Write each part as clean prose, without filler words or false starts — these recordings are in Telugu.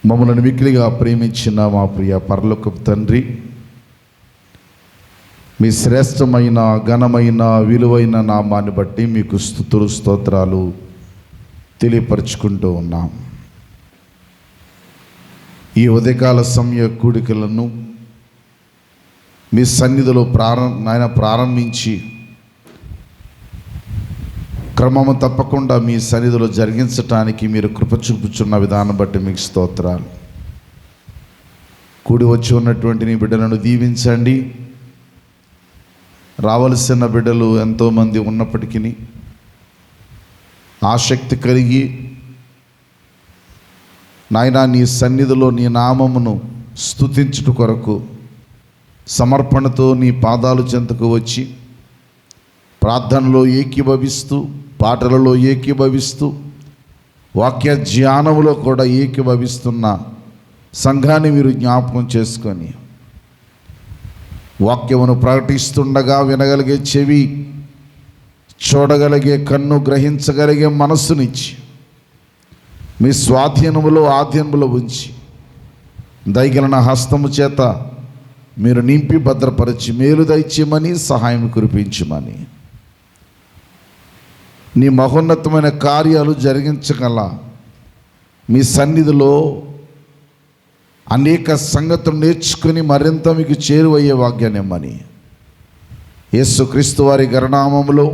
మమ్మల్ని మిక్కిలిగా ప్రేమించిన మా ప్రియ పరలోకపు తండ్రి, మీ శ్రేష్టమైన ఘనమైన విలువైన నామాన్ని బట్టి మీకు స్తుతులు స్తోత్రాలు తెలియపరుచుకుంటూ ఉన్నాం. ఈ ఉదయకాల సమయ కూడికలను మీ సన్నిధిలో ప్రారంభించి క్రమము తప్పకుండా మీ సన్నిధిలో జరిగించటానికి మీరు కృప చూపుచున్న విధానం బట్టి మీకు స్తోత్రాలు. కూడి వచ్చి ఉన్నటువంటి నీ బిడ్డలను దీవించండి. రావలసిన బిడ్డలు ఎంతోమంది ఉన్నప్పటికీ ఆసక్తి కలిగి నాయనా నీ సన్నిధిలో నీ నామమును స్తుతించుట కొరకు సమర్పణతో నీ పాదాలు చెంతకు వచ్చి ప్రార్థనలో ఏకీభవిస్తూ, పాటలలో ఏకీభవిస్తూ, వాక్య ధ్యానములో కూడా ఏకీభవిస్తున్న సంఘాన్ని మీరు జ్ఞాపకం చేసుకొని వాక్యమును ప్రకటిస్తుండగా వినగలిగే చెవి, చూడగలిగే కన్ను, గ్రహించగలిగే మనస్సునిచ్చి మీ స్వాధీనములో ఆధీనములో ఉంచి దయగలన హస్తము చేత మీరు నింపి భద్రపరిచి మేలు దయచేయమని, సహాయం కురిపించమని, నీ మహోన్నతమైన కార్యాలు జరిగించగల మీ సన్నిధిలో అనేక సంగతులు నేర్చుకుని మరింత మీకు చేరువయ్యే వాగ్యాన్నిమ్మని యేసుక్రీస్తు వారి గణనామములో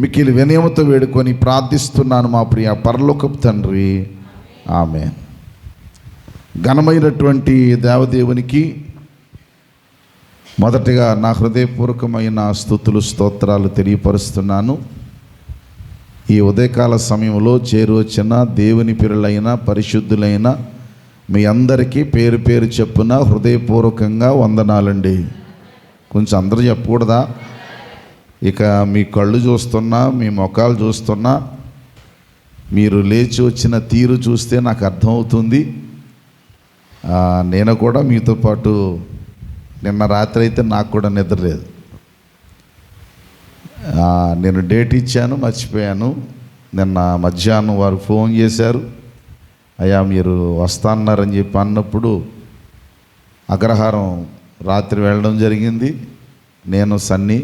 మిక్కిలి వినయముతో వేడుకొని ప్రార్థిస్తున్నాను మా ప్రియ పరలోకపు తండ్రి, ఆమేన్. ఘనమైనటువంటి దేవదేవునికి మొదటిగా నా హృదయపూర్వకమైన స్తుతులు స్తోత్రాలు తెలియపరుస్తున్నాను. ఈ ఉదయకాల సమయంలో చేరువచ్చిన దేవుని పిల్లలైన పరిశుద్ధులైన మీ అందరికీ పేరు పేరు చెప్పున హృదయపూర్వకంగా వందనాలండి. కొంచెం అందరూ చెప్పకూడదా? ఇక మీ కళ్ళు చూస్తున్నా, మీ ముఖాలు చూస్తున్నా, మీరు లేచి వచ్చిన తీరు చూస్తే నాకు అర్థమవుతుంది. నేను కూడా మీతో పాటు నిన్న రాత్రి అయితే నాకు కూడా నిద్ర లేదు. నేను డేట్ ఇచ్చాను, మర్చిపోయాను. నిన్న మధ్యాహ్నం వారు ఫోన్ చేశారు, అయ్యా మీరు వస్తాన్నారని చెప్పి అన్నప్పుడు అగ్రహారం రాత్రి వెళ్ళడం జరిగింది. నేను సన్నీ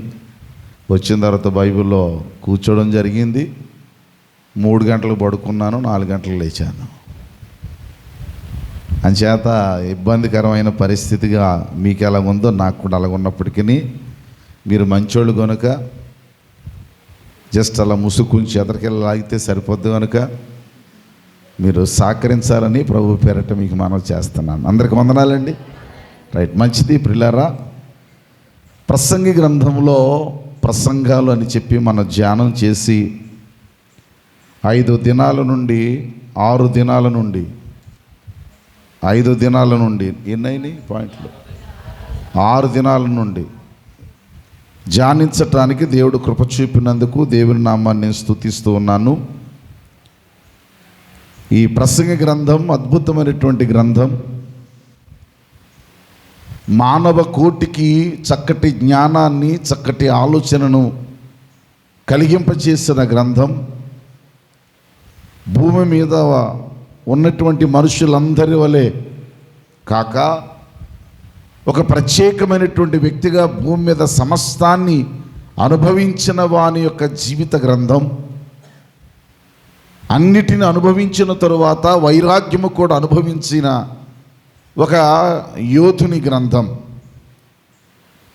వచ్చిన తర్వాత బైబిల్లో కూర్చోవడం జరిగింది. 3 గంటలకు పడుకున్నాను, 4 గంటలకు లేచాను. అంచేత ఇబ్బందికరమైన పరిస్థితిగా మీకు ఎలా ఉందో నాకు కూడా అలాగ ఉన్నప్పటికీ మీరు మంచోళ్ళు కనుక జస్ట్ అలా ముసుకుంచి ఎదరికెళ్ళి లాగితే సరిపోద్ది కనుక మీరు సహకరించాలని ప్రభు పేరట మీకు మనవి చేస్తున్నాను. అందరికి వందనాలండి. రైట్, మంచిది ప్రియులారా. ప్రసంగి గ్రంథంలో ప్రసంగాలు అని చెప్పి మనం ధ్యానం చేసి 5 దినాల నుండి 6 దినాల నుండి 5 దినాల నుండి ఎన్నైనా పాయింట్లు 6 దినాల నుండి ధ్యానించటానికి దేవుడు కృప చూపినందుకు దేవుని నామాన్ని నేను స్తుతిస్తూ ఉన్నాను. ఈ ప్రసంగి గ్రంథం అద్భుతమైనటువంటి గ్రంథం. మానవ కోటికి చక్కటి జ్ఞానాన్ని, చక్కటి ఆలోచనను కలిగింపచేసిన గ్రంథం. భూమి మీద ఉన్నటువంటి మనుషులందరి వలె కాక ఒక ప్రత్యేకమైనటువంటి వ్యక్తిగా భూమి మీద సమస్తాన్ని అనుభవించిన వాని యొక్క జీవిత గ్రంథం. అన్నిటిని అనుభవించిన తరువాత వైరాగ్యము కూడా అనుభవించిన ఒక యోధుని గ్రంథం.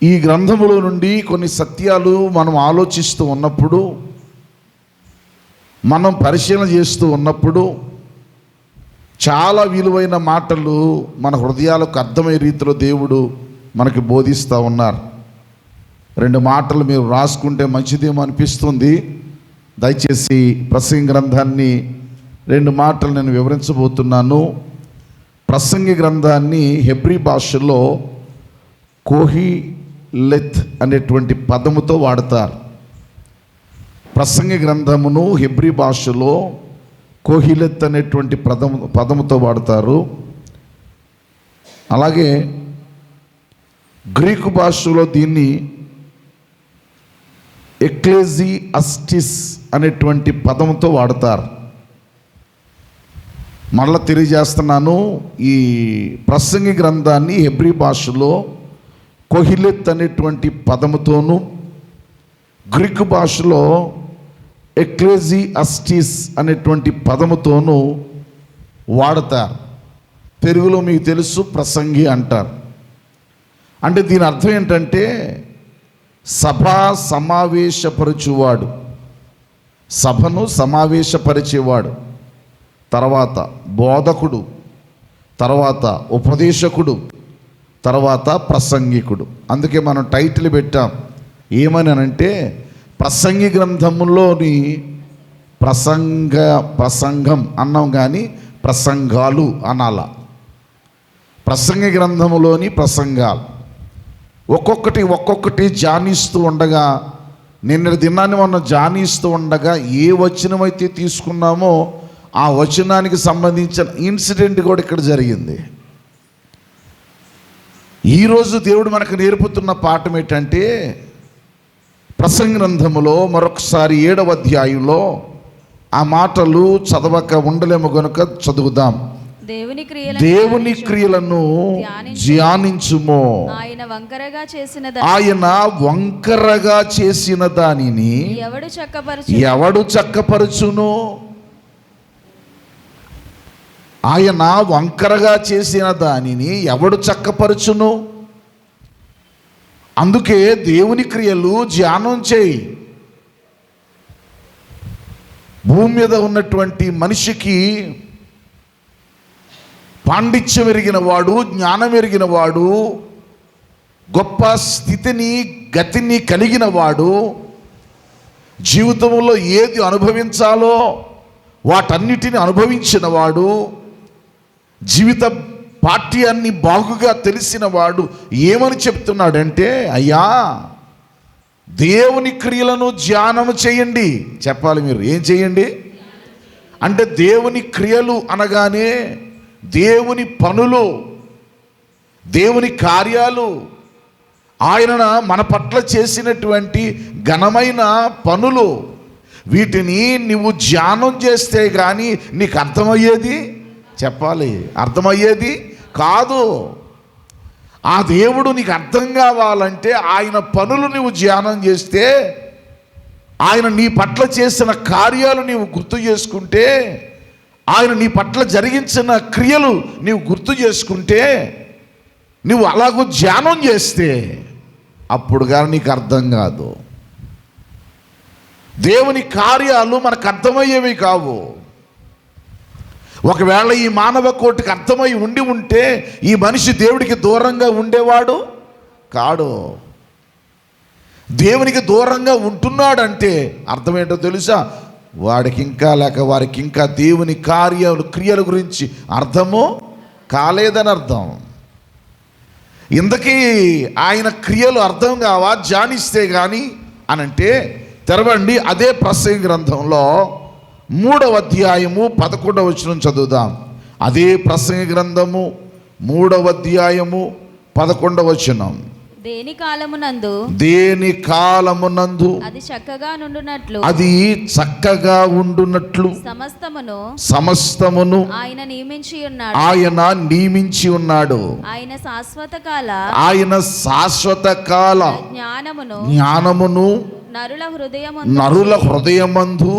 ఈ గ్రంథములో నుండి కొన్ని సత్యాలు మనం ఆలోచిస్తూ ఉన్నప్పుడు, మనం పరిశీలన చేస్తూ ఉన్నప్పుడు చాలా విలువైన మాటలు మన హృదయాలకు అర్థమయ్యే రీతిలో దేవుడు మనకి బోధిస్తూ ఉన్నారు. 2 మాటలు మీరు రాసుకుంటే మంచిదేమో అనిపిస్తుంది. దయచేసి ప్రసంగి గ్రంథాన్ని 2 మాటలు నేను వివరించబోతున్నాను. ప్రసంగి గ్రంథాన్ని హెబ్రీ భాషలో కోహిలెత్ అనేటువంటి పదముతో వాడతారు. ప్రసంగి గ్రంథమును హెబ్రీ భాషలో కోహిలెత్ అనేటువంటి పదముతో వాడతారు. అలాగే గ్రీకు భాషలో దీన్ని ఎక్లేసియాస్టిస్ అనేటువంటి పదంతో వాడతారు. మళ్ళీ తెలియజేస్తున్నాను. ఈ ప్రసంగి గ్రంథాన్ని హెబ్రీ భాషలో కొహిలెత్ అనేటువంటి పదముతోనూ, గ్రీకు భాషలో ఎక్లేసియాస్టిస్ అనేటువంటి పదముతోనూ వాడతారు. తెలుగులో మీకు తెలుసు ప్రసంగి అంటారు. అంటే దీని అర్థం ఏంటంటే సభా సమావేశపరచువాడు, సభను సమావేశపరిచేవాడు, తర్వాత బోధకుడు, తర్వాత ఉపదేశకుడు, తర్వాత ప్రసంగికుడు. అందుకే మనం టైటిల్ పెట్టాం ఏమని అంటే ప్రసంగి గ్రంథంలోని ప్రసంగం అన్నాం కానీ ప్రసంగాలు అనాల. ప్రసంగి గ్రంథములోని ప్రసంగాలు ఒక్కొక్కటి ధ్యానిస్తూ ఉండగా, నిన్న దినాన్ని మనం ధ్యానిస్తూ ఉండగా ఏ వచనమైతే తీసుకున్నామో ఆ వచనానికి సంబంధించిన ఇన్సిడెంట్ కూడా ఇక్కడ జరిగింది. ఈరోజు దేవుడు మనకు నేర్పుతున్న పాఠం ఏంటంటే ప్రసంగి గ్రంథములో మరొకసారి 7వ అధ్యాయంలో ఆ మాటలు చదవక ఉండలేము గనుక చదువుదాం. దేవుని క్రియలను ధ్యానించుమో, ఆయన వంకరగా చేసిన దానిని ఎవడు చక్కపరచును? ఆయన వంకరగా చేసిన దానిని ఎవడు చక్కపరచును? అందుకే దేవుని క్రియలు ధ్యానం చేయి. భూమి మీద ఉన్నటువంటి మనిషికి పాండిత్యం ఎరిగిన వాడు, జ్ఞానం ఎరిగిన వాడు, గొప్ప స్థితిని గతిని కలిగిన వాడు, జీవితంలో ఏది అనుభవించాలో వాటన్నిటిని అనుభవించిన వాడు, జీవిత పాఠ్యాన్ని బాగుగా తెలిసిన వాడు ఏమని చెప్తున్నాడంటే, అయ్యా దేవుని క్రియలను ధ్యానం చేయండి. చెప్పాలి మీరు, ఏం చేయండి అంటే దేవుని క్రియలు అనగానే దేవుని పనులు, దేవుని కార్యాలు, ఆయన మన పట్ల చేసినటువంటి ఘనమైన పనులు, వీటిని నువ్వు ధ్యానం చేస్తే కానీ నీకు అర్థమయ్యేది, చెప్పాలి అర్థమయ్యేది కాదు. ఆ దేవుడు నీకు అర్థం కావాలంటే ఆయన పనులు నువ్వు ధ్యానం చేస్తే, ఆయన నీ పట్ల చేసిన కార్యాలు నీవు గుర్తు చేసుకుంటే, ఆయన నీ పట్ల జరిగించిన క్రియలు నీవు గుర్తు చేసుకుంటే, నువ్వు అలాగూ ధ్యానం చేస్తే అప్పుడు కానీ నీకు అర్థం కాదు. దేవుని కార్యాలు మనకు అర్థమయ్యేవి కావు. ఒకవేళ ఈ మానవ కోటికి అర్థమై ఉంటే ఈ మనిషి దేవుడికి దూరంగా ఉండేవాడు కాడు. దేవునికి దూరంగా ఉంటున్నాడంటే అర్థం ఏంటో తెలుసా? వాడికి ఇంకా లేక వారికి ఇంకా దేవుని క్రియల గురించి అర్థము కాలేదని అర్థం. ఇంతకీ ఆయన క్రియలు అర్థం కావా ధ్యానిస్తే కానీ అనంటే, తెరవండి అదే ప్రసంగి గ్రంథంలో 3వ అధ్యాయము 11వ వచనం చదువుదాం. అదే ప్రసంగి గ్రంథము 3వ అధ్యాయము 11వ వచనం. దేని కాలమునందు అది చక్కగా ఉండునట్లు సమస్తమును ఆయన నియమించి ఉన్నాడు. ఆయన శాశ్వత కాల జ్ఞానమును నరుల హృదయమందు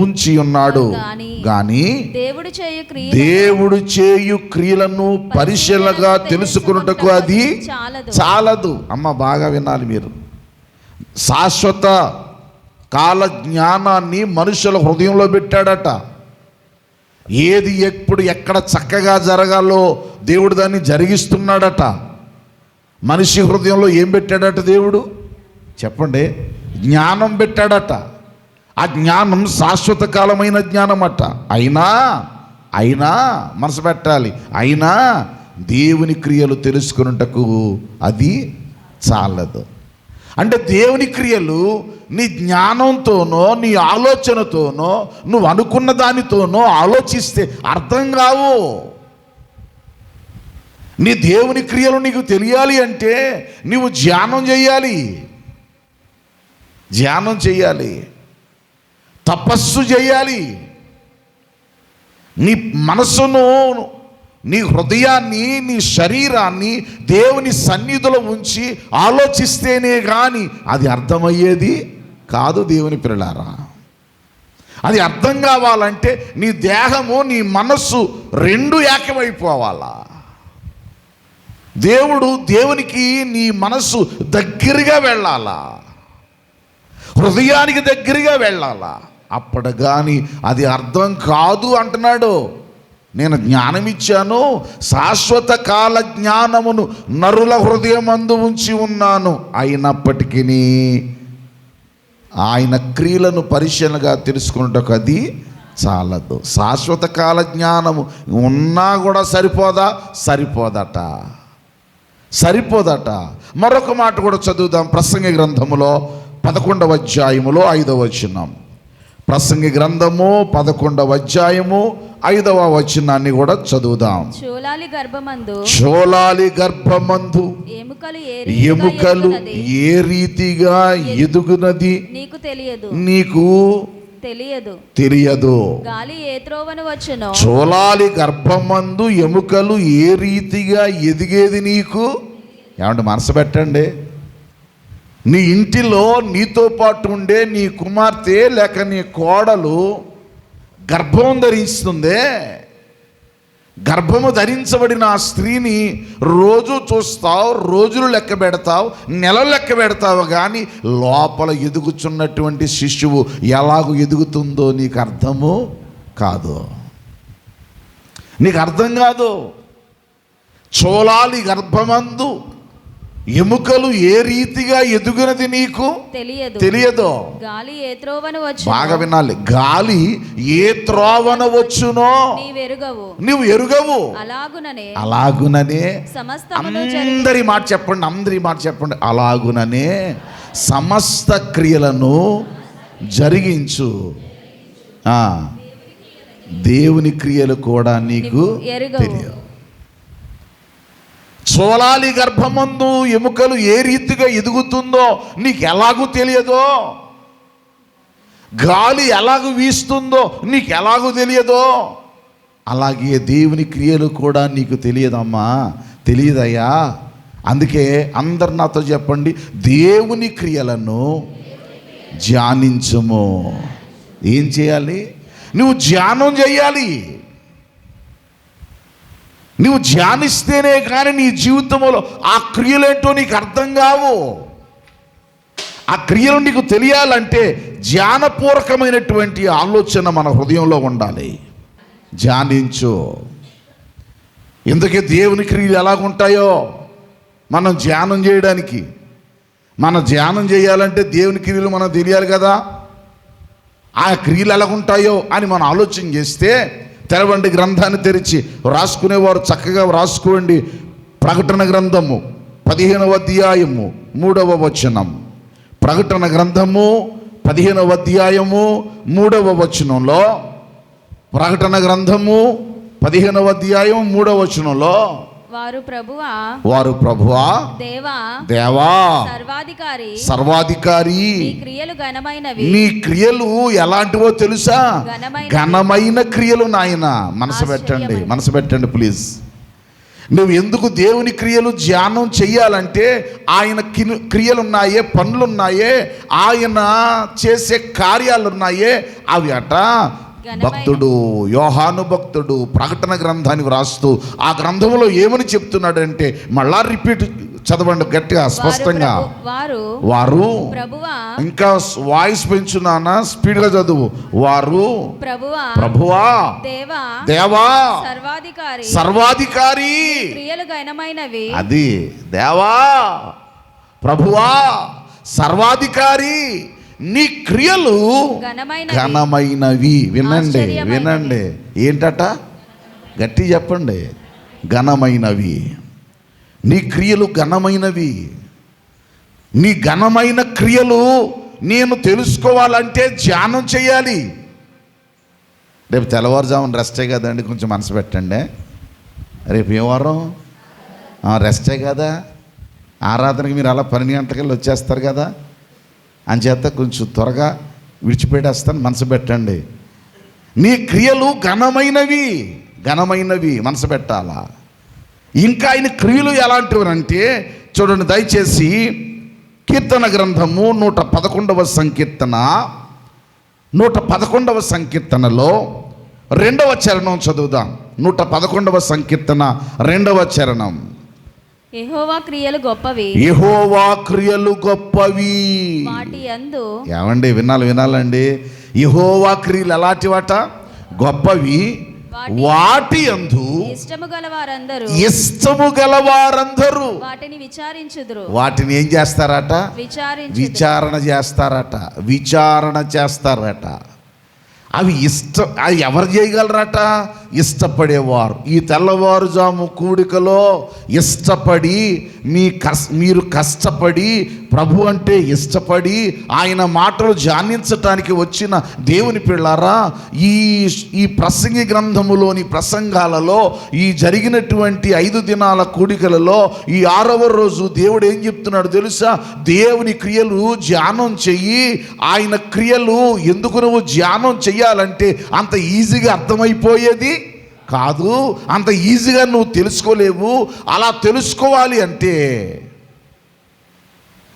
ఉంచి ఉన్నాడు. గాని దేవుడు చేయు క్రియలను పరిశీలనగా తెలుసుకున్నటకు అది చాలదు. అమ్మ బాగా వినాలి మీరు. శాశ్వత కాల జ్ఞానాన్ని మనుషుల హృదయంలో పెట్టాడట. ఏది ఎప్పుడు ఎక్కడ చక్కగా జరగాలో దేవుడు దాన్ని జరిగిస్తున్నాడట. మనిషి హృదయంలో ఏం పెట్టాడట దేవుడు? చెప్పండి. జ్ఞానం పెట్టాడట. ఆ జ్ఞానం శాశ్వత కాలమైన జ్ఞానం అట. అయినా మనసు పెట్టాలి, అయినా దేవుని క్రియలు తెలుసుకున్నటకు అది చాలదు. అంటే దేవుని క్రియలు నీ జ్ఞానంతోనో నీ ఆలోచనతోనో నువ్వు అనుకున్న దానితోనో ఆలోచిస్తే అర్థం కావు. నీ దేవుని క్రియలు నీకు తెలియాలి అంటే నీవు ధ్యానం చేయాలి, తపస్సు చేయాలి. నీ మనసును, నీ హృదయాన్ని, నీ శరీరాన్ని దేవుని సన్నిధిలో ఉంచి ఆలోచిస్తేనే కానీ అది అర్థమయ్యేది కాదు. దేవుని పిల్లలారా, అది అర్థం కావాలంటే నీ దేహము, నీ మనస్సు రెండు ఏకమైపోవాలా. దేవునికి నీ మనస్సు దగ్గరగా వెళ్ళాలా, హృదయానికి దగ్గరగా వెళ్ళాలా. అప్పుడు కానీ అది అర్థం కాదు అంటున్నాడు. నేను జ్ఞానం ఇచ్చాను, శాశ్వత కాల జ్ఞానమును నరుల హృదయమందు ఉంచి ఉన్నాను, అయినప్పటికీ ఆయన క్రియలను పరిశీలనగా తెలుసుకున్నటకు అది చాలదు. శాశ్వత కాల జ్ఞానము ఉన్నా కూడా సరిపోదట. మరొక మాట కూడా చదువుదాం. ప్రసంగి గ్రంథములో 11వ అధ్యాయములో 5వ వచనం. ప్రసంగి గ్రంథము 11వ అధ్యాయము 5వ వచనాన్ని కూడా చదువుదాం. చోళాలి గర్భమందు ఎముకలు ఏ రీతిగా ఎదుగునది నీకు తెలియదు. చోళాలి గర్భమందు ఎముకలు ఏ రీతిగా ఎదిగేది నీకు. ఏమంటే మనసు పెట్టండి. నీ ఇంటిలో నీతో పాటు ఉండే నీ కుమార్తె లేక నీ కోడలు గర్భం ధరిస్తుందే, గర్భము ధరించబడిన ఆ స్త్రీని రోజు చూస్తావు, రోజులు లెక్క పెడతావు, నెలలు లెక్క పెడతావు, కానీ లోపల ఎదుగుచున్నటువంటి శిశువు ఎలాగూ ఎదుగుతుందో నీకు అర్థము కాదు. చోళాలి గర్భమందు ఎముకలు ఏ రీతిగా ఎదుగునది నీకు తెలియదు. బాగా వినాలి. గాలి ఏ త్రోవన వచ్చునో నువ్వు ఎరుగవు. అలాగుననే అందరి మాట చెప్పండి. అలాగుననే సమస్త క్రియలను జరిగించు. దేవుని క్రియలు కూడా నీకు తెలియదు. చోళాలి గర్భమందు ఎముకలు ఏ రీతిగా ఎదుగుతుందో నీకు ఎలాగూ తెలియదో, గాలి ఎలాగూ వీస్తుందో నీకు ఎలాగూ తెలియదో, అలాగే దేవుని క్రియలు కూడా నీకు తెలియదమ్మా, తెలియదయ్యా. అందుకే అందరు నాతో చెప్పండి, దేవుని క్రియలను ధ్యానించుము. ఏం చేయాలి? నువ్వు ధ్యానం చేయాలి. నువ్వు ధ్యానిస్తేనే కానీ నీ జీవితంలో ఆ క్రియలేంటో నీకు అర్థం కావు. ఆ క్రియలు నీకు తెలియాలంటే ధ్యానపూర్వకమైనటువంటి ఆలోచన మన హృదయంలో ఉండాలి. ధ్యానించు. ఎందుకే దేవుని క్రియలు ఎలాగుంటాయో మనం ధ్యానం చేయడానికి, మనం ధ్యానం చేయాలంటే దేవుని క్రియలు మనం తెలియాలి కదా. ఆ క్రియలు ఎలాగుంటాయో అని మనం ఆలోచన చేస్తే, తెరవండి గ్రంథాన్ని తెరిచి, రాసుకునేవారు చక్కగా రాసుకోండి. ప్రకటన గ్రంథము 15వ అధ్యాయము 3వ వచనం. ప్రకటన గ్రంథము 15వ అధ్యాయము 3వ వచనంలో, ప్రకటన గ్రంథము 15వ అధ్యాయం 3వ వచనంలో, వారు ప్రభువా దేవా సర్వాధికారి నీ క్రియలు ఎలాంటివో తెలుసా? ఘనమైన క్రియలు నాయన. మనసు పెట్టండి ప్లీజ్. నువ్వు ఎందుకు దేవుని క్రియలు ధ్యానం చెయ్యాలంటే ఆయన క్రియలున్నాయే, పనులున్నాయే, ఆయన చేసే కార్యాలున్నాయే, అవి అట భక్తుడు యోహాను భక్తుడు ప్రకటన గ్రంథాన్ని వ్రాస్తూ ఆ గ్రంథంలో ఏమని చెప్తున్నాడంటే, మళ్ళా రిపీట్ చదవండి గట్టిగా స్పష్టంగా. వారు ఇంకా వాయిస్ పెంచున్నానా, స్పీడ్గా చదువు. వారు ప్రభువా దేవా సర్వాధికారి. అది దేవా ప్రభువా సర్వాధికారి, నీ క్రియలు ఘనమైనవి. వినండి. ఏంటట? గట్టి చెప్పండి. ఘనమైనవి. నీ క్రియలు ఘనమైనవి. నీ ఘనమైన క్రియలు నేను తెలుసుకోవాలంటే ధ్యానం చేయాలి. రేపు తెల్లవారుజామున రెస్టే కదండి, కొంచెం మనసు పెట్టండి. రేపు ఏ వారం? రెస్టే కదా. ఆరాధనకి మీరు అలా 12 గంటలకెళ్ళి వచ్చేస్తారు కదా, అంచేత కొంచెం త్వరగా విడిచిపెట్టేస్తాను. మనసు పెట్టండి. నీ క్రియలు ఘనమైనవి, ఘనమైనవి మనసు పెట్టాలా. ఇంకా ఆయన క్రియలు ఎలాంటివనంటే చూడండి దయచేసి, కీర్తన గ్రంథము 111వ సంకీర్తన, 111వ సంకీర్తనలో 2వ చరణం చదువుదాం. 111వ సంకీర్తన 2వ చరణం. యెహోవా క్రియలు గొప్పవి, యెహోవా క్రియలు గొప్పవి. వాటి యందు ఏమండి వినాలండి, యెహోవా క్రియలు ఎలాంటివట? గొప్పవి. వాటి యందు ఇష్టము గలవారందరూ వాటిని విచారించుదురు. వాటిని ఏం చేస్తారట? విచారణ చేస్తారట. అవి ఎవరు చేయగలరట? ఇష్టపడేవారు. ఈ తెల్లవారుజాము కూడికలో ఇష్టపడి మీరు కష్టపడి ప్రభు అంటే ఇష్టపడి ఆయన మాటలు ధ్యానించటానికి వచ్చిన దేవుని పిల్లారా, ఈ ప్రసంగి గ్రంథములోని ప్రసంగాలలో ఈ జరిగినటువంటి 5 దినాల కూడికలలో ఈ 6వ రోజు దేవుడు ఏం చెప్తున్నాడు తెలుసా? దేవుని క్రియలు ధ్యానం చెయ్యి. ఆయన క్రియలు ఎందుకు నువ్వు ధ్యానం చెయ్యాలంటే అంత ఈజీగా అర్థమైపోయేది కాదు, అంత ఈజీగా నువ్వు తెలుసుకోలేవు. అలా తెలుసుకోవాలి అంటే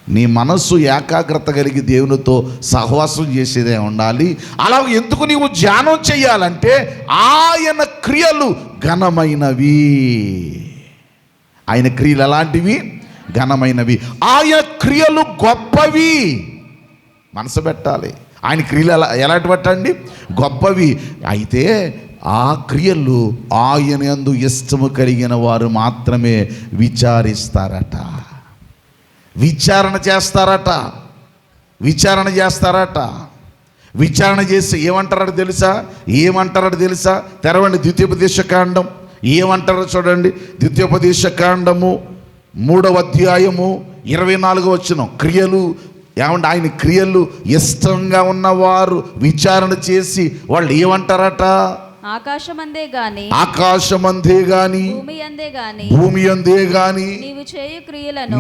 నీ మనస్సు ఏకాగ్రత కలిగి దేవునితో సహవాసం చేసేదే ఉండాలి. అలా ఎందుకు నీవు ధ్యానం చేయాలంటే ఆయన క్రియలు ఘనమైనవి. ఆయన క్రియలు ఎలాంటివి? ఘనమైనవి. ఆయన క్రియలు గొప్పవి. మనసు పెట్టాలి. ఆయన క్రియలు ఎలాంటివటండి? గొప్పవి. అయితే ఆ క్రియలు ఆయన యందు ఇష్టము కలిగిన వారు మాత్రమే విచారిస్తారట, విచారణ చేస్తారట. విచారణ చేసి ఏమంటారో తెలుసా? తెరవండి ద్వితీయోపదేశకాండం. ఏమంటారో చూడండి. ద్వితీయోపదేశకాండము 3వ అధ్యాయము 24వ వచనం. క్రియలు ఏమంటే ఆయన క్రియలు ఇష్టంగా ఉన్నవారు విచారణ చేసి వాళ్ళు ఏమంటారట? ఆకాశమందే గాని భూమి అందే గాని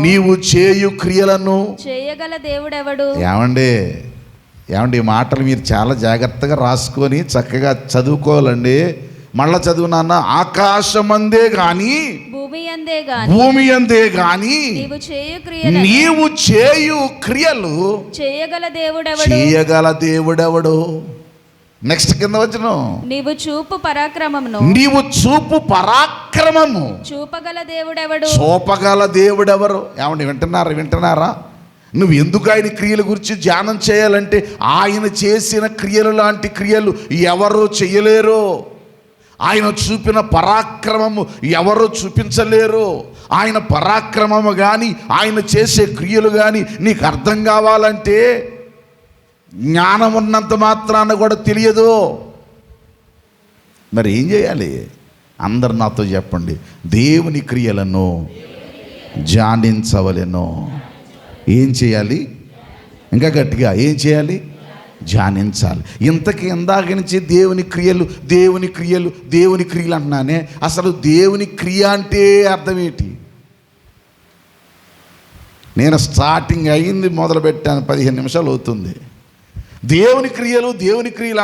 నీవు చేయు క్రియలను చేయగల దేవుడెవడు? ఏమండి ఈ మాటలు మీరు చాలా జాగ్రత్తగా రాసుకొని చక్కగా చదువుకోవాలండి. మళ్ళా చదువు నాన్న. ఆకాశమందే గాని భూమి అందే గాని నీవు చేయు క్రియలు చేయగల దేవుడెవడు? నెక్స్ట్ కింద వచ్చిన నీవు చూపు పరాక్రమము చూపగల దేవుడెవరు? ఏమండి వింటున్నారా? నువ్వు ఎందుకు ఆయన క్రియల గురించి ధ్యానం చేయాలంటే ఆయన చేసిన క్రియలు లాంటి క్రియలు ఎవరు చేయలేరు. ఆయన చూపిన పరాక్రమము ఎవరు చూపించలేరు. ఆయన పరాక్రమము కానీ ఆయన చేసే క్రియలు కానీ నీకు అర్థం కావాలంటే జ్ఞానం ఉన్నంత మాత్రాన కూడా తెలియదు. మరి ఏం చేయాలి? అందరు నాతో చెప్పండి. దేవుని క్రియలను ధ్యానించవలెను. ఏం చేయాలి? ఇంకా గట్టిగా ఏం చేయాలి? ధ్యానించాలి. ఇంతకీ ఇందాక నుంచి దేవుని క్రియలు అంటున్నానే, అసలు దేవుని క్రియ అంటే అర్థం ఏంటి? నేను స్టార్టింగ్ అయింది మొదలుపెట్టాను, 15 నిమిషాలు అవుతుంది. దేవుని క్రియలు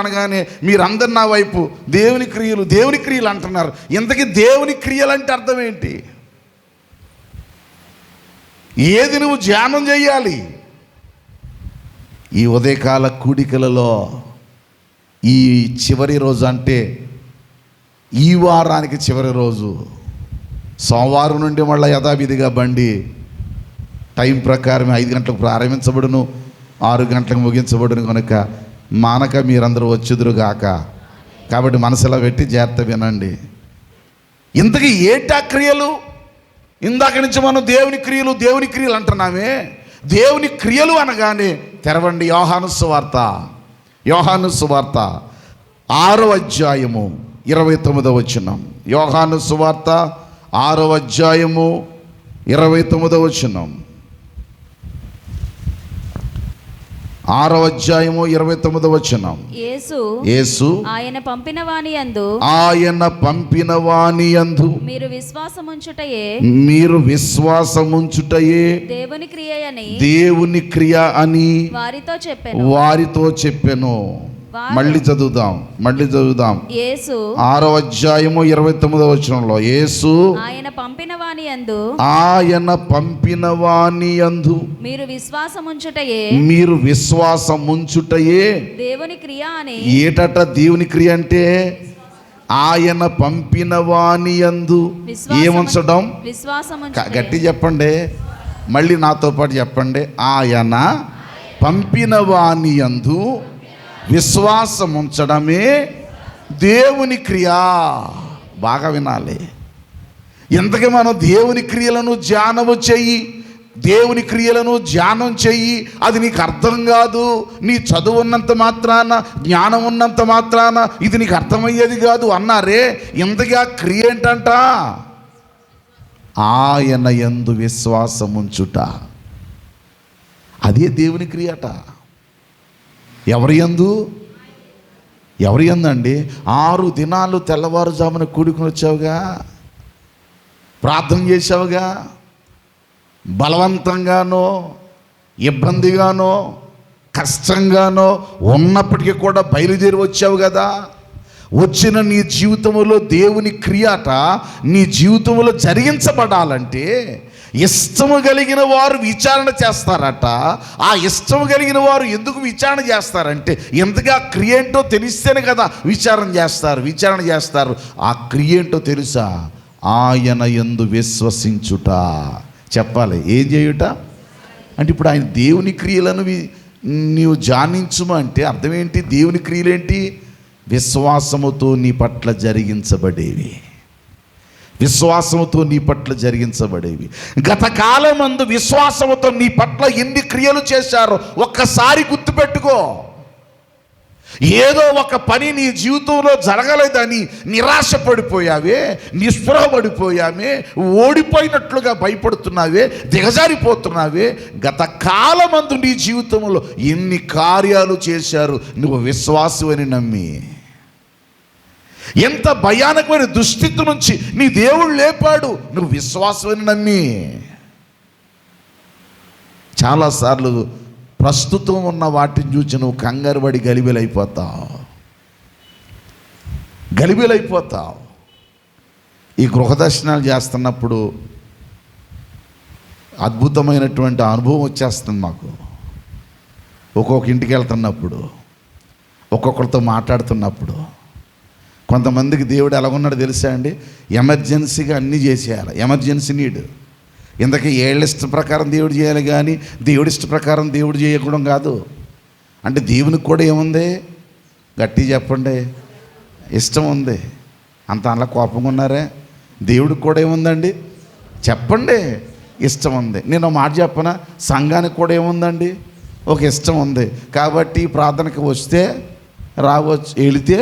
అనగానే మీరందరు నా వైపు దేవుని క్రియలు అంటున్నారు. ఇంతకీ దేవుని క్రియలు అంటే అర్థం ఏంటి? ఏది నువ్వు ధ్యానం చేయాలి? ఈ ఉదయకాల కూడికలలో ఈ చివరి రోజు, అంటే ఈ వారానికి చివరి రోజు, సోమవారం నుండి మళ్ళీ యథావిధిగా బండి టైం ప్రకారం 5 గంటలకు ప్రారంభించబడును, 6 గంటలకు ముగించబడును. కనుక మానక మీరందరూ వచ్చుదురుగాక. కాబట్టి మనసులో పెట్టి జాగ్రత్త వినండి. ఇంతకీ ఏంటా క్రియలు? ఇందాక నుంచి మనం దేవుని క్రియలు అంటున్నామే. దేవుని క్రియలు అనగానే తెరవండి యోహాను సువార్త 6వ అధ్యాయము 29వ వచనం. యోహాను సువార్త 6వ అధ్యాయము 29వ వచనం. 6వ అధ్యాయము 29వ వచనం. యేసు ఆయన పంపిన వాని యందు మీరు విశ్వాసముంచుటయే దేవుని క్రియ అని వారితో చెప్పెను. మళ్ళీ చదువుదాం యేసు 6వ అధ్యాయము 29వ వచనంలో, యేసు ఆయన పంపిన వాని యందు మీరు విశ్వాసముంచుటయే దేవుని క్రియ అని. ఏటట దేవుని క్రియ అంటే ఆయన పంపిన వాని యందు ఏముంచడం. గట్టి చెప్పండి, మళ్ళీ నాతో పాటు చెప్పండి. ఆయన పంపిన వాని యందు విశ్వాసం ఉంచడమే దేవుని క్రియ. బాగా వినాలి. ఎంతగా మనం దేవుని క్రియలను ధ్యానం చెయ్యి, అది నీకు అర్థం కాదు. నీ చదువు ఉన్నంత మాత్రాన, జ్ఞానం ఉన్నంత మాత్రాన ఇది నీకు అర్థమయ్యేది కాదు అన్నారే. ఎంతగా క్రియ ఏంటంట? ఆయన యందు విశ్వాసం ఉంచుట, అదే దేవుని క్రియట. ఎవరి యందు అండి? 6 దినాలు తెల్లవారుజామున కూడుకుని వచ్చావుగా, ప్రార్థన చేసావుగా, బలవంతంగానో ఇబ్బందిగానో కష్టంగానో ఉన్నప్పటికీ కూడా బయలుదేరి వచ్చావు కదా. వచ్చిన నీ జీవితంలో దేవుని క్రియట నీ జీవితంలో జరిగించబడాలంటే ఇష్టము కలిగిన వారు విచారణ చేస్తారట. ఆ ఇష్టము కలిగిన వారు ఎందుకు విచారణ చేస్తారంటే, ఎంతగా క్రియ ఏంటో తెలిస్తేనే కదా విచారణ చేస్తారు. ఆ క్రియ ఏంటో తెలుసా? ఆయన యందు విశ్వసించుట. చెప్పాలి, ఏం చేయుట అంటే ఇప్పుడు ఆయన దేవుని క్రియలను నీవు ధ్యానించుమంటే అర్థం ఏంటి? దేవుని క్రియలేంటి? విశ్వాసముతో నీ పట్ల జరిగించబడేవి. గత కాలమందు విశ్వాసముతో నీ పట్ల ఎన్ని క్రియలు చేశారో ఒక్కసారి గుర్తుపెట్టుకో. ఏదో ఒక పని నీ జీవితంలో జరగలేదని నిరాశపడిపోయావే, నిస్పృహపడిపోయావే, ఓడిపోయినట్లుగా భయపడుతున్నావే, దిగజారిపోతున్నావే. గత కాలమందు నీ జీవితంలో ఎన్ని కార్యాలు చేశారు నువ్వు విశ్వాసువని నమ్మి. ఎంత భయానకమైన దుస్థితి నుంచి నీ దేవుడు లేపాడు నువ్వు విశ్వాసువని నమ్మి. చాలాసార్లు ప్రస్తుతం ఉన్న వాటిని చూసి నువ్వు కంగారు పడి గలిబిలైపోతావు. ఈ గృహదర్శనాలు చేస్తున్నప్పుడు అద్భుతమైనటువంటి అనుభవం వచ్చేస్తుంది మాకు. ఒక్కొక్క ఇంటికి వెళ్తున్నప్పుడు, ఒక్కొక్కరితో మాట్లాడుతున్నప్పుడు, కొంతమందికి దేవుడు ఎలాగున్నాడో తెలుసా అండి? ఎమర్జెన్సీగా అన్నీ చేసేయాలి. Emergency need. ఇంతకీ ఏళ్ళ ఇష్ట ప్రకారం దేవుడు చేయాలి కానీ దేవుడి ఇష్ట ప్రకారం దేవుడు చేయకూడదు కాదు. అంటే దేవునికి కూడా ఏముంది? గట్టి చెప్పండి, ఇష్టం ఉంది. అంత అలా కోపంగా ఉన్నారే? దేవుడికి కూడా ఏముందండి? చెప్పండి, ఇష్టం ఉంది. నేను మాట చెప్పనా? సంఘానికి కూడా ఏముందండి? ఒక ఇష్టం ఉంది. కాబట్టి ప్రార్థనకి వస్తే రావచ్చు, వెళితే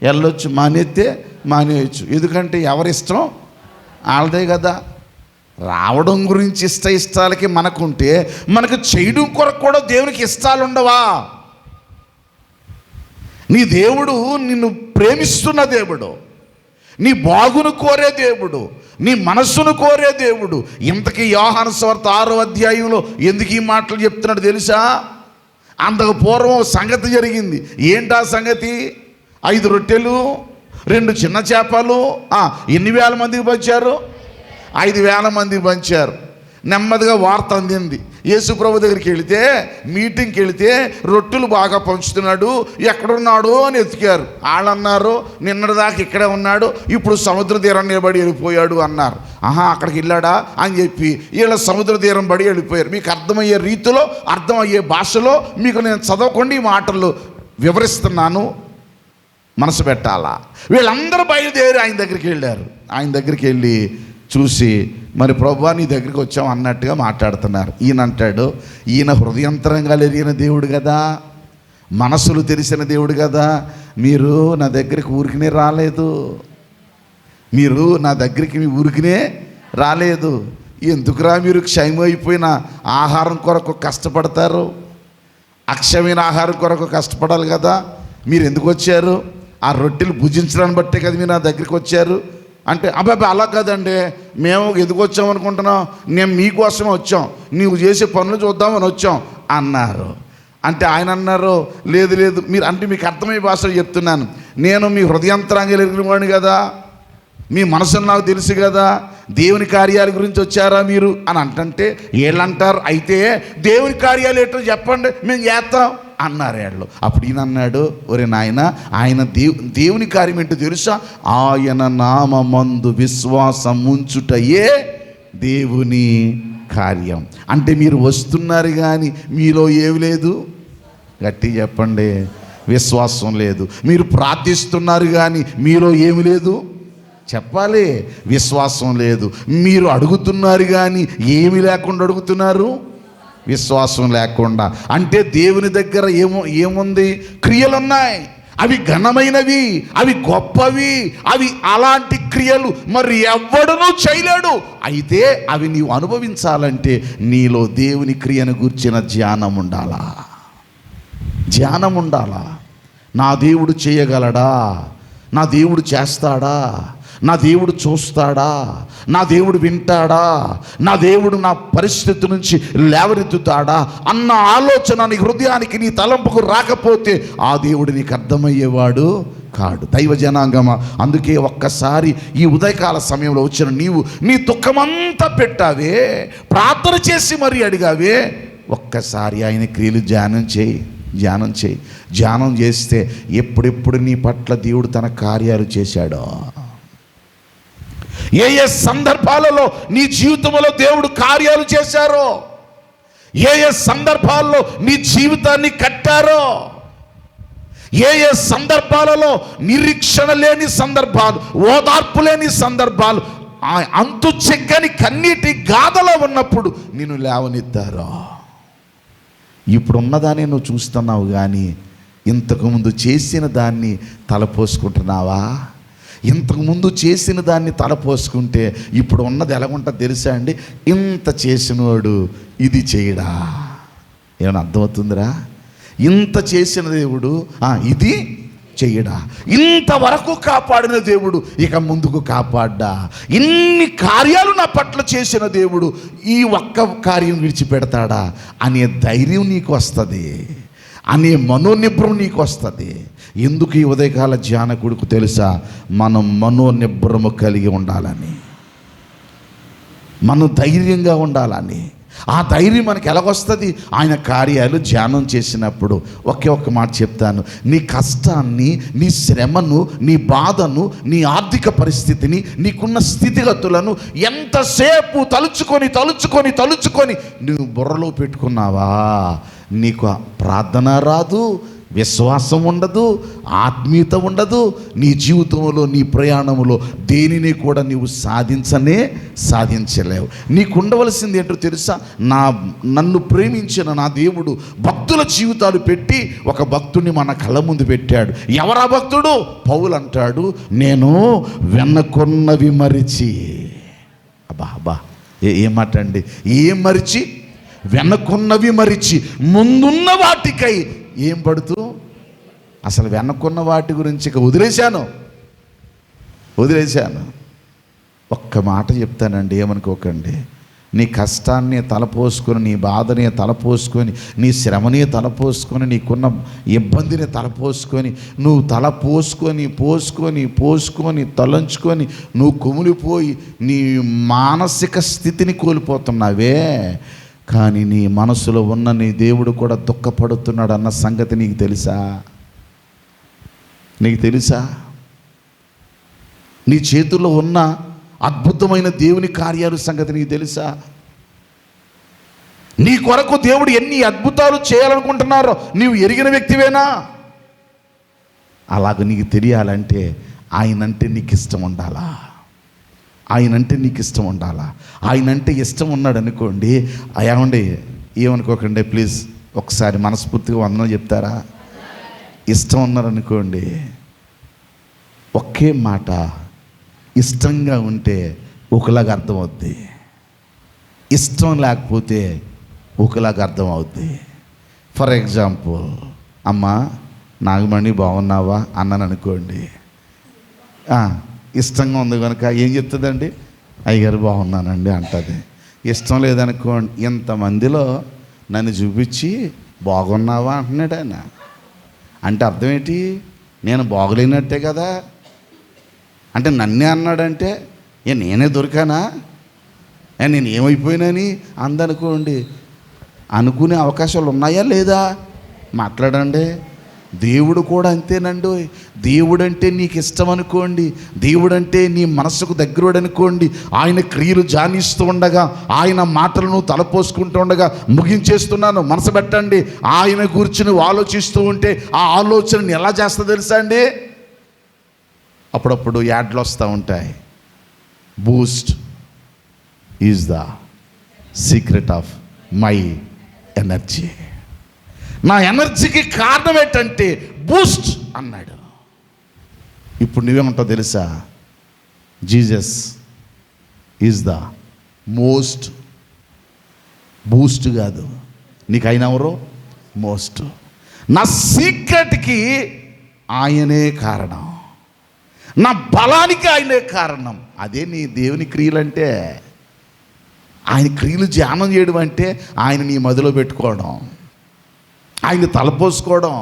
వెళ్ళొచ్చు, మానేస్తే మానేయచ్చు. ఎందుకంటే ఎవరిష్టం వాళ్ళదే కదా. రావడం గురించి ఇష్టాలకి మనకుంటే మనకు చేయడం కొరకు కూడా దేవునికి ఇష్టాలు ఉండవా? నీ దేవుడు నిన్ను ప్రేమిస్తున్న దేవుడు, నీ బాగును కోరే దేవుడు, నీ మనస్సును కోరే దేవుడు. ఇంతకీ యోహాను సువార్త 6వ అధ్యాయంలో ఎందుకు ఈ మాటలు చెప్తున్నాడు తెలుసా? అంతకు పూర్వం సంగతి జరిగింది. ఏంటా సంగతి? 5 రొట్టెలు 2 చిన్న చేపలు. ఎన్ని వేల మందికి పంచారు? 5,000 మందికి పంచారు. నెమ్మదిగా వార్త అందింది. యేసు ప్రభు దగ్గరికి వెళితే, మీటింగ్కి వెళితే రొట్టెలు బాగా పంచుతున్నాడు, ఎక్కడున్నాడు అని ఎతికారు. వాళ్ళన్నారు నిన్నటిదాకా ఇక్కడే ఉన్నాడు, ఇప్పుడు సముద్ర తీరం నిలబడి వెళ్ళిపోయాడు అన్నారు. అక్కడికి వెళ్ళాడా అని చెప్పి వీళ్ళ సముద్ర తీరం బడి వెళ్ళిపోయారు. మీకు అర్థమయ్యే రీతిలో, అర్థమయ్యే భాషలో మీకు నేను చదవకుండా ఈ మాటలు వివరిస్తున్నాను, మనసు పెట్టాలా. వీళ్ళందరూ బయలుదేరి ఆయన దగ్గరికి వెళ్ళారు. ఆయన దగ్గరికి వెళ్ళి చూసి, మరి ప్రభువా నీ దగ్గరికి వచ్చాం అన్నట్టుగా మాట్లాడుతున్నారు. ఈయన అంటాడు, ఈయన హృదయంతరంగాలు ఎరిగిన దేవుడు కదా, మనసులు తెలిసిన దేవుడు కదా. మీరు నా దగ్గరికి ఊరికినే రాలేదు. ఎందుకురా మీరు క్షయమైపోయిన ఆహారం కొరకు కష్టపడతారు? అక్షయమైన ఆహారం కొరకు కష్టపడాలి కదా. మీరు ఎందుకు వచ్చారు? ఆ రొట్టెలు భుజించడాన్ని బట్టే కదా మీరు నా దగ్గరికి వచ్చారు అంటే, అబ్బాయి అలా కాదండి, మేము ఎందుకు వచ్చామనుకుంటున్నాం, మేము మీకోసమే వచ్చాం, నీవు చేసే పనులు చూద్దామని వచ్చాం అన్నారు. అంటే ఆయన అన్నారు, లేదు లేదు, మీరు అంటే మీకు అర్థమయ్యే భాషలో చెప్తున్నాను, నేను మీ హృదయాంతరాంగాలు ఎరిగినవాడిని కదా, మీ మనసును నాకు తెలుసు కదా, దేవుని కార్యాల గురించి వచ్చారా మీరు అని అంటే వీళ్ళంటారు, అయితే దేవుని కార్యాలు ఏంటో చెప్పండి మేము చేస్తాం అన్నారు వీళ్ళు. అప్పుడు ఈయన అన్నాడు, ఒరే నాయన, ఆయన దేవుని కార్యం ఏంటో తెలుసా, ఆయన నామమందు విశ్వాసం ఉంచుటయే దేవుని కార్యం. అంటే మీరు వస్తున్నారు కానీ మీలో ఏమి లేదు, గట్టి చెప్పండి, విశ్వాసం లేదు. మీరు ప్రార్థిస్తున్నారు కానీ మీలో ఏమి లేదు, చెప్పాలి, విశ్వాసం లేదు. మీరు అడుగుతున్నారు కానీ ఏమి లేకుండా అడుగుతున్నారు, విశ్వాసం లేకుండా. అంటే దేవుని దగ్గర ఏముంది, క్రియలున్నాయి, అవి ఘనమైనవి, అవి గొప్పవి, అవి అలాంటి క్రియలు మరి ఎవ్వడునూ చేయలేడు. అయితే అవి నీవు అనుభవించాలంటే నీలో దేవుని క్రియను గూర్చిన ధ్యానం ఉండాలా, ధ్యానం ఉండాలా. నా దేవుడు చేయగలడా, నా దేవుడు చేస్తాడా, నా దేవుడు చూస్తాడా, నా దేవుడు వింటాడా, నా దేవుడు నా పరిస్థితి నుంచి లేవనెత్తుతాడా అన్న ఆలోచన నీ హృదయానికి, నీ తలంపుకు రాకపోతే ఆ దేవుడు నీకు అర్థమయ్యేవాడు కాడు. దైవ జనాంగమా, అందుకే ఒక్కసారి ఈ ఉదయకాల సమయంలో వచ్చిన నీవు నీ దుఃఖమంతా పెట్టావే, ప్రార్థన చేసి మరీ అడిగావే, ఒక్కసారి ఆయన క్రియలు ధ్యానం చేయి, ధ్యానం చేయి. ధ్యానం చేస్తే ఎప్పుడెప్పుడు నీ పట్ల దేవుడు తన కార్యాలు చేశాడో, ఏ ఏ సందర్భాలలో నీ జీవితంలో దేవుడు కార్యాలు చేశారో, ఏ ఏ సందర్భాల్లో నీ జీవితాన్ని కట్టారో, ఏ ఏ సందర్భాలలో నిరీక్షణ లేని సందర్భాలు, ఓదార్పు లేని సందర్భాలు, అంతు చెక్కని కన్నీటి గాథలో ఉన్నప్పుడు నిన్ను లేవనెత్తారో. ఇప్పుడు ఉన్నదాన్ని నువ్వు చూస్తున్నావు కానీ ఇంతకుముందు చేసిన దాన్ని తలపోసుకుంటున్నావా? ఇంతకుముందు చేసిన దాన్ని తలపోసుకుంటే ఇప్పుడు ఉన్నది ఎలాగుంటుందో తెలుసా అండి, ఇంత చేసినవాడు ఇది చేయడా, ఏమైనా అర్థమవుతుందిరా? ఇంత చేసిన దేవుడు ఇది చెయ్యడా, ఇంతవరకు కాపాడిన దేవుడు ఇక ముందుకు కాపాడ్డా, ఇన్ని కార్యాలు నా పట్ల చేసిన దేవుడు ఈ ఒక్క కార్యం విడిచిపెడతాడా అనే ధైర్యం నీకు వస్తుంది, అనే మనోనిబ్రం నీకు వస్తుంది. ఎందుకు ఈ ఉదయకాల ధ్యానకుడికి తెలుసా, మనం మనోనిబ్రము కలిగి ఉండాలని, మనం ధైర్యంగా ఉండాలని. ఆ ధైర్యం మనకి ఎలాగొస్తుంది, ఆయన కార్యాలు ధ్యానం చేసినప్పుడు. ఒకే ఒక్క మాట చెప్తాను, నీ కష్టాన్ని, నీ శ్రమను, నీ బాధను, నీ ఆర్థిక పరిస్థితిని, నీకున్న స్థితిగతులను ఎంతసేపు తలుచుకొని తలుచుకొని తలుచుకొని నువ్వు బుర్రలో పెట్టుకున్నావా, నీకు ప్రార్థన రాదు, విశ్వాసం ఉండదు, ఆత్మీయత ఉండదు. నీ జీవితంలో, నీ ప్రయాణంలో దేనిని కూడా నీవు సాధించలేవు. నీకు ఉండవలసింది ఏంటో తెలుసా, నన్ను ప్రేమించిన నా దేవుడు భక్తుల జీవితాలు పెట్టి ఒక భక్తుడిని మన కళ్ళ ముందు పెట్టాడు. ఎవరా భక్తుడు? పౌలు అంటాడు, నేను వెనకున్నవి మరిచి. అబ్బా ఏం మాట అండి, ఏం మరిచి? వెనకున్నవి మరిచి ముందున్న వాటికై ఏం పడుతూ, అసలు వెనక్కున్న వాటి గురించి ఇక వదిలేశాను. ఒక్క మాట చెప్తానండి, ఏమనుకోకండి. నీ కష్టాన్ని తలపోసుకొని, నీ బాధని తలపోసుకొని, నీ శ్రమని తలపోసుకొని, నీకున్న ఇబ్బందిని తలపోసుకొని, నువ్వు పోసుకొని తలంచుకొని నువ్వు కుమిలిపోయి నీ మానసిక స్థితిని కోల్పోతున్నావే. కానీ నీ మనసులో ఉన్న నీ దేవుడు కూడా దుఃఖపడుతున్నాడు అన్న సంగతి నీకు తెలుసా? నీ చేతుల్లో ఉన్న అద్భుతమైన దేవుని కార్యాలు సంగతి నీకు తెలుసా? నీ కొరకు దేవుడు ఎన్ని అద్భుతాలు చేయాలనుకుంటున్నారో నీవు ఎరిగిన వ్యక్తివేనా? అలాగ నీకు తెలియాలంటే ఆయనంటే నీకు ఇష్టం ఉండాలా, ఆయనంటే ఇష్టం ఉన్నాడు అనుకోండి. ఏమనుకోకండి ప్లీజ్, ఒకసారి మనస్ఫూర్తిగా వందనం చెప్తారా? ఇష్టం ఉన్నారనుకోండి, ఒకే మాట, ఇష్టంగా ఉంటే ఒకలాగా అర్థమవుద్ది, ఇష్టం లేకపోతే ఒకలాగా అర్థమవుద్ది. ఫర్ ఎగ్జాంపుల్, అమ్మా నాగమణి బాగున్నావా అన్నాను అనుకోండి, ఇష్టంగా ఉంది కనుక ఏం చెప్తుందండి, అయ్యగారు బాగున్నానండి అంటుంది. ఇష్టం లేదనుకోండి, ఇంతమందిలో నన్ను చూపించి బాగున్నావా అంటున్నాడు ఆయన. అంటే అర్థం ఏంటి? నేను బాగులేనట్టే కదా. అంటే నన్నే అన్నాడంటే నేనే దొరికానా, నేను ఏమైపోయినాని అందనుకోండి. అనుకునే అవకాశాలు ఉన్నాయా లేదా? మాట్లాడండి. దేవుడు కూడా అంతేనండి. దేవుడంటే నీకు ఇష్టం అనుకోండి, దేవుడంటే నీ మనస్సుకు దగ్గరోడు అనుకోండి, ఆయన క్రియలు జానిస్తూ ఉండగా, ఆయన మాటలను తలపోసుకుంటూ ఉండగా, ముగించేస్తున్నాను, మనసు పెట్టండి. ఆయన గురించి నువ్వు ఆలోచిస్తూ ఉంటే ఆ ఆలోచనని ఎలా చేస్తా తెలుసా అండి? అప్పుడప్పుడు యాడ్లు వస్తూ ఉంటాయి. Boost is the secret of my energy. నా ఎనర్జీకి కారణం ఏంటంటే బూస్ట్ అన్నాడు. ఇప్పుడు నువ్వేమంటావు తెలుసా? Jesus is the most. Boost కాదు, నీకు ఆయన ఎవరు? మోస్ట్. నా సీక్రెట్కి ఆయనే కారణం, నా బలానికి ఆయనే కారణం. అదే నీ దేవుని క్రియలంటే. ఆయన క్రియలు ధ్యానం చేయడం అంటే ఆయన నీ మదిలో పెట్టుకోవడం, ఆయన తలపోసుకోవడం,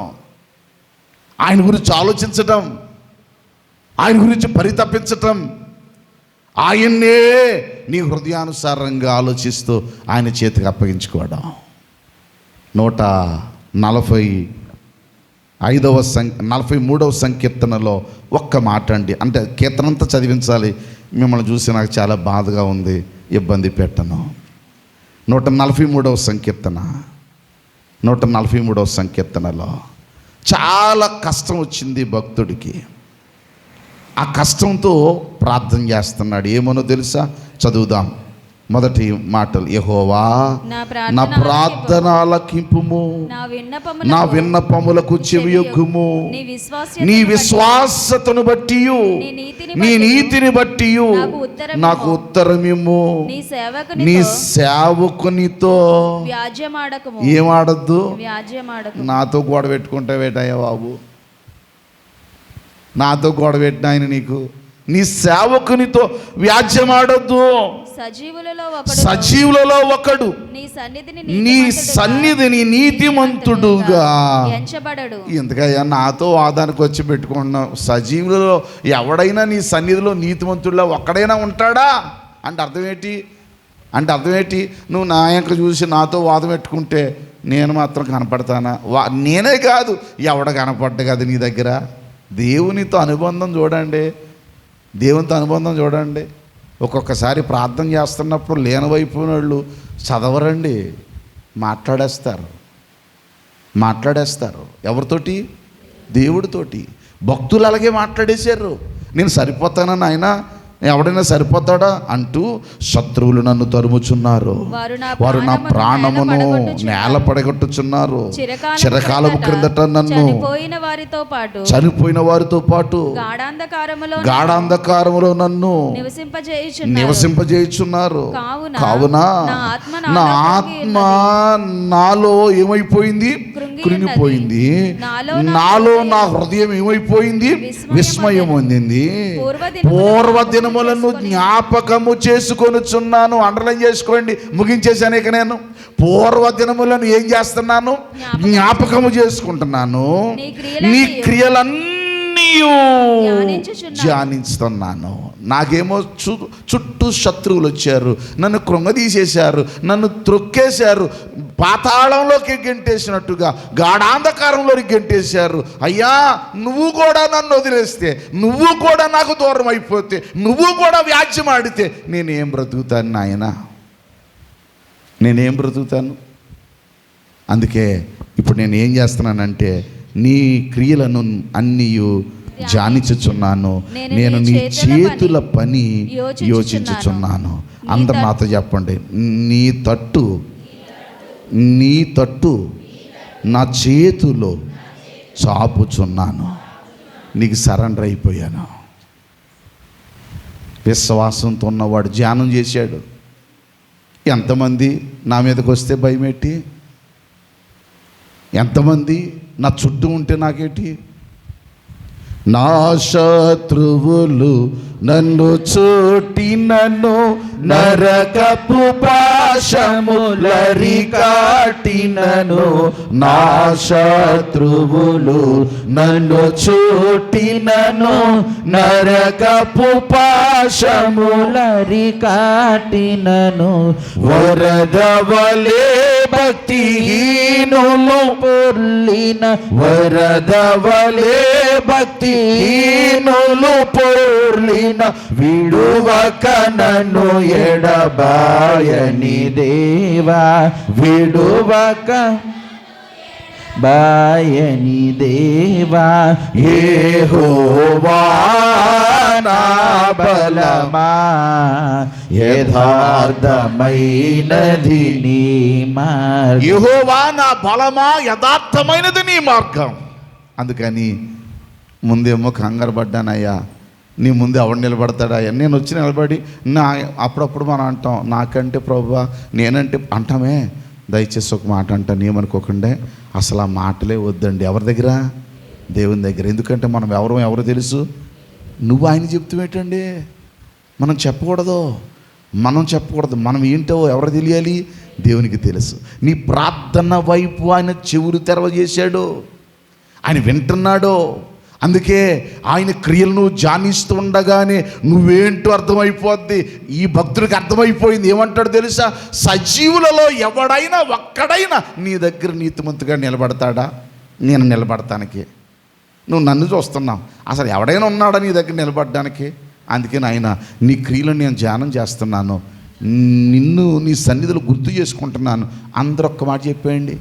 ఆయన గురించి ఆలోచించటం, ఆయన గురించి పరితపించటం, ఆయన్నే నీ హృదయానుసారంగా ఆలోచిస్తూ ఆయన చేతికి అప్పగించుకోవడం. 43వ సంకీర్తనలో ఒక్క మాట అండి. అంటే కీర్తనంతా చదివించాలి. మిమ్మల్ని చూసి నాకు చాలా బాధగా ఉంది, ఇబ్బంది పెట్టను. 143వ సంకీర్తన, 143వ సంకీర్తనలో చాలా కష్టం వచ్చింది భక్తుడికి. ఆ కష్టంతో ప్రార్థన చేస్తున్నాడు. ఏమనో తెలుసా? చదువుదాం. మొదటి మాటలు, యెహోవా నా ప్రార్థన ఆలకింపుము, నా విన్నపములకు చెవియొగ్గుము, నీ విశ్వాసతను బట్టి నీ నీతిని బట్టి నాకు ఉత్తరమిమ్ము, నీ సేవకునితో ఏమాడద్దు. నాతో గోడ పెట్టుకుంటావేటయ్యా బాబు, నాతో గోడ పెట్టిన ఆయన నీకు. నీ సేవకునితో వ్యాజ్యమాడొద్దు. సజీవులలో ఒకడు నీ సన్నిధిని నీతిమంతుడుగా ఎంచబడడు. ఎందుకయ్యా నాతో వాదానికి వచ్చి పెట్టుకుంటున్నావు? సజీవులలో ఎవడైనా నీ సన్నిధిలో నీతిమంతుడులా ఒక్కడైనా ఉంటాడా? అంటే అర్థం ఏంటి? నువ్వు నా యొక్క చూసి నాతో వాదం పెట్టుకుంటే నేను మాత్రం కనపడతానా? నేనే కాదు, ఎవడ కనపడ్డా కదా నీ దగ్గర. దేవునితో అనుబంధం చూడండి, దేవునితో అనుబంధం చూడండి. ఒక్కొక్కసారి ప్రార్థన చేస్తున్నప్పుడు లేనివైపోయిన వాళ్ళు చదవరండి, మాట్లాడేస్తారు. ఎవరితోటి? దేవుడితోటి. భక్తులు అలాగే మాట్లాడేశారు. నేను సరిపోతానని ఆయన ఎవడైనా సరిపోతాడా అంటూ శత్రువులు నన్ను తరుముచున్నారు, వారు నా ప్రాణమును నేల పడగొట్టుచున్నారు. చిరకాలము క్రిందట నన్ను చనిపోయిన వారితో పాటు గాఢాంధకారములో నన్ను నివసింపజేయుచున్నారు. కావున నా ఆత్మ నాలో ఏమైపోయింది? కృంగిపోయింది. నాలో నా హృదయం ఏమైపోయింది? విస్మయం పొందింది. పూర్వదినములను జ్ఞాపకము చేసుకొనుచున్నాను. అండర్లైన్ చేసుకోండి, ముగించేసాను. ఇక నేను పూర్వదినములను ఏం చేస్తున్నాను? జ్ఞాపకము చేసుకుంటున్నాను. నీ క్రియలన్నీ ధ్యానిస్తున్నాను. నాకేమో చుట్టూ శత్రువులు వచ్చారు, నన్ను కృంగదీసేశారు, నన్ను త్రొక్కేశారు, పాతాళంలోకి గెంటేసినట్టుగా గాఢాంధకారంలోకి గెంటేశారు. అయ్యా నువ్వు కూడా నన్ను వదిలేస్తే, నువ్వు కూడా నాకు దూరం అయిపోతే, నువ్వు కూడా వ్యాజ్యం ఆడితే నేనేం బ్రతుకుతాను నాయన? నేనేం బ్రతుకుతాను? అందుకే ఇప్పుడు నేను ఏం చేస్తున్నానంటే నీ క్రియలను అన్నీ ధ్యానించుచున్నాను. నేను నీ చేతుల పని యోచించుచున్నాను. అందరు నాతో చెప్పండి, నీ తట్టు నా చేతులో చాపుచున్నాను. నీకు సరెండర్ అయిపోయాను. విశ్వాసంతో ఉన్నవాడు ధ్యానం చేశాడు. ఎంతమంది నా మీదకి వస్తే భయమేటి? ఎంతమంది నా చుట్టూ ఉంటే నాకేంటి? నా శత్రువులు నన్ను చోటినను నరకపు పాశములరికాటినను నా శత్రువులు నన్ను చుట్టినను నరకపు పాశములరికాటినను వరదవలే భక్తిహీనులు పొర్లిన వరదవలే భక్తిహీనులు పొర్లిన విడువక నన్ను ఎడబాయని దేవా విడువక బాయని దేవా యెహోవా నా బలమా యథార్థమైనది నీ మార్గం. యెహోవా నా బలమా, యథార్థమైనది నీ మార్గం. అందుకని ముందేమో కంగారు పడ్డానయ్యా, నీ ముందు ఎవడు నిలబడతాడయ్యా. నేను వచ్చి నిలబడి అప్పుడప్పుడు మనం అంటాం నాకంటే ప్రభువా నేనంటే అంటామే. దయచేసి ఒక మాట అంటాను, ఏమనుకోకండి. అసలు ఆ మాటలే వద్దండి. ఎవరి దగ్గర? దేవుని దగ్గర. ఎందుకంటే మనం ఎవరో తెలుసు. నువ్వు ఆయన చెప్తావేటండి? మనం చెప్పకూడదు. మనం ఏంటో ఎవరు తెలియాలి? దేవునికి తెలుసు. నీ ప్రార్థన వైపు ఆయన చెవులు తెరవజేశాడు, ఆయన వింటున్నాడు. అందుకే ఆయన క్రియలను ధ్యానిస్తూ ఉండగానే నువ్వేంటో అర్థమైపోద్ది. ఈ భక్తుడికి అర్థమైపోయింది. ఏమంటాడు తెలుసా? సజీవులలో ఎవడైనా ఒక్కడైనా నీ దగ్గర నీతిమంతుగా నిలబడతాడా? నేను నిలబడటానికి. నువ్వు నన్ను చూస్తున్నావు, అసలు ఎవడైనా ఉన్నాడా నీ దగ్గర నిలబడడానికి? అందుకే నాయన నీ క్రియలను నేను ధ్యానం చేస్తున్నాను, నిన్ను నీ సన్నిధిలో గుర్తు చేసుకుంటున్నాను. అందరూ ఒక్క మాట చెప్పేయండి,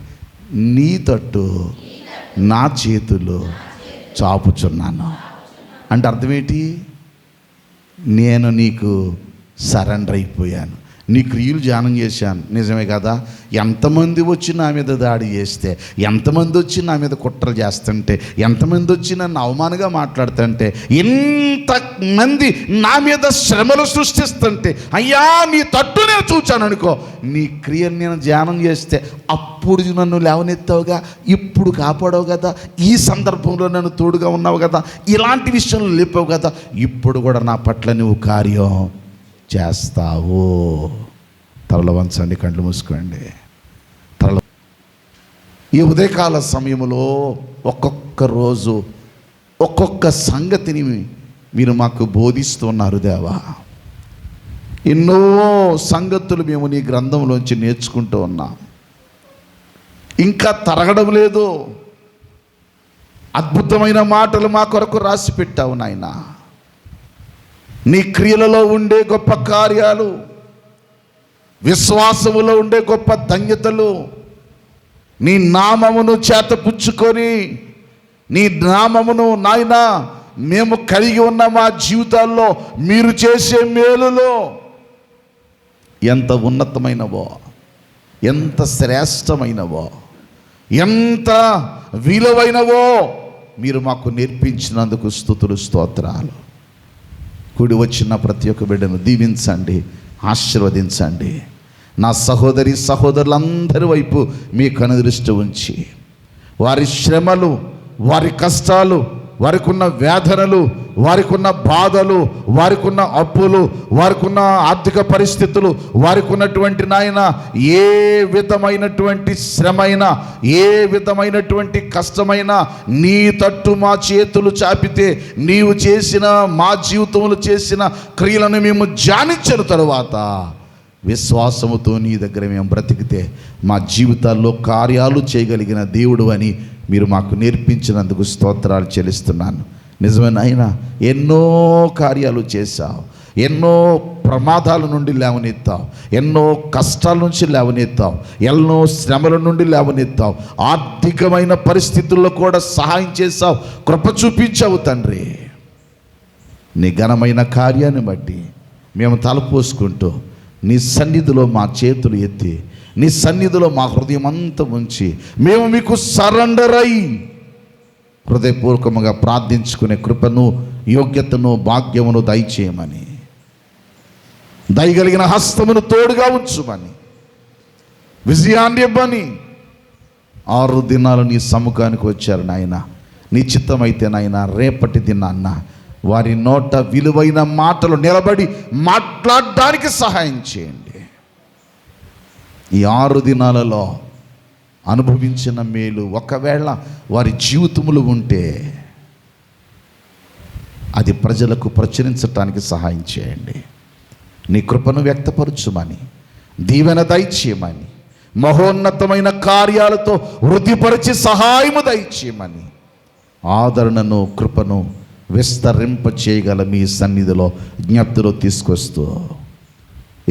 నీ తట్టు నా చేతులు చాపుచున్నాను. అంటే అర్థం ఏంటి? నేను నీకు సరెండర్ అయిపోయాను, నీ క్రియలు ధ్యానం చేశాను. నిజమే కదా? ఎంతమంది వచ్చి నా మీద దాడి చేస్తే, ఎంతమంది వచ్చి నా మీద కుట్రలు చేస్తుంటే, ఎంతమంది వచ్చి నన్ను అవమానంగా మాట్లాడుతుంటే, ఎంతమంది నా మీద శ్రమలు సృష్టిస్తుంటే, అయ్యా నీ తట్టు నేను చూచాను అనుకో, నీ క్రియలు నేను ధ్యానం చేస్తే అప్పుడు నన్ను లేవనెత్తావుగా, ఇప్పుడు కాపాడావు కదా, ఈ సందర్భంలో నన్ను తోడుగా ఉన్నావు కదా, ఇలాంటి విషయంలో లేపావు కదా, ఇప్పుడు కూడా నా పట్ల నువ్వు కార్యం చేస్తావు. తరల వంచండి, కళ్ళు మూసుకోండి. ఈ ఉదయకాల సమయంలో ఒక్కొక్క రోజు ఒక్కొక్క సంగతిని మీరు మాకు బోధిస్తున్నారు దేవా. ఎన్నో సంగతులు మేము నీ గ్రంథంలోంచి నేర్చుకుంటూ ఉన్నాం, ఇంకా తరగడం లేదు. అద్భుతమైన మాటలు మా కొరకు రాసి పెట్టావు నాయన. నీ క్రియలలో ఉండే గొప్ప కార్యాలు, విశ్వాసములో ఉండే గొప్ప ధన్యతలు, నీ నామమును చేతపుచ్చుకొని నీ నామమును నాయన మేము కలిగి ఉన్న మా జీవితాల్లో మీరు చేసే మేలులో ఎంత ఉన్నతమైనవో, ఎంత శ్రేష్టమైనవో, ఎంత విలువైనవో మీరు మాకు నేర్పించినందుకు స్తుతులు స్తోత్రాలు. కూడి వచ్చిన ప్రతి ఒక్క బిడ్డను దీవించండి, ఆశీర్వదించండి. నా సహోదరి సహోదరులందరి వైపు మీ కనుదృష్టి ఉంచి వారి శ్రమలు, వారి కష్టాలు, వారికి ఉన్న వేదనలు, వారికి ఉన్న బాధలు, వారికి ఉన్న అప్పులు, వారికి ఉన్న ఆర్థిక పరిస్థితులు, వారికి ఉన్నటువంటి నాయన ఏ విధమైనటువంటి శ్రమైనా, ఏ విధమైనటువంటి కష్టమైనా నీ తట్టు మా చేతులు చాపితే నీవు చేసిన మా జీవితంలో చేసిన క్రియలను మేము ధ్యానించిన తరువాత విశ్వాసముతో నీ దగ్గర మేము బ్రతికితే మా జీవితాల్లో కార్యాలు చేయగలిగిన దేవుడు అని మీరు మాకు నేర్పించినందుకు స్తోత్రాలు చెల్లిస్తున్నాను. నిజమే నాయన, ఎన్నో కార్యాలు చేశావు, ఎన్నో ప్రమాదాల నుండి లేవనెత్తావు, ఎన్నో కష్టాల నుంచి లేవనెత్తావు, ఎన్నో శ్రమల నుండి లేవనెత్తావు, ఆర్థికమైన పరిస్థితుల్లో కూడా సహాయం చేశావు, కృప చూపించావు తండ్రి. నీ ఘనమైన కార్యాన్ని బట్టి మేము తలపోసుకుంటూ నీ సన్నిధిలో మా చేతులు ఎత్తి నీ సన్నిధిలో మా హృదయం అంతా ఉంచి మేము మీకు సరెండర్ అయి హృదయపూర్వకముగా ప్రార్థించుకునే కృపను, యోగ్యతను, భాగ్యమును దయచేయమని, దయగలిగిన హస్తమును తోడుగా ఉంచుమని, విజయాన్ని ఇవ్వని. 6 దినాలు నీ సముఖానికి వచ్చారు నాయన. నీ చిత్తమైతే నాయన రేపటి దినాన్న వారి నోట విలువైన మాటలు నిలబడి మాట్లాడడానికి సహాయం చేయండి. ఈ 6 దినాలలో అనుభవించిన మేలు ఒకవేళ వారి జీవితములు ఉంటే అది ప్రజలకు ప్రచురించటానికి సహాయం చేయండి. నీ కృపను వ్యక్తపరచుమని, దీవెన దయచేయమని, మహోన్నతమైన కార్యాలతో వృద్ధిపరిచి సహాయము దయచేయమని, ఆదరణను కృపను విస్తరింప చేయగల మీ సన్నిధిలో జ్ఞప్తిలో తీసుకొస్తూ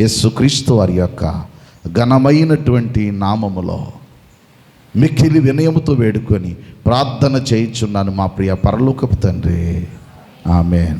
యేసుక్రీస్తు వారి యొక్క ఘనమైనటువంటి నామములో మిక్కిలి వినయముతో వేడుకొని ప్రార్థన చేయుచున్నాను మా ప్రియ పరలోకపు తండ్రి. ఆమేన్.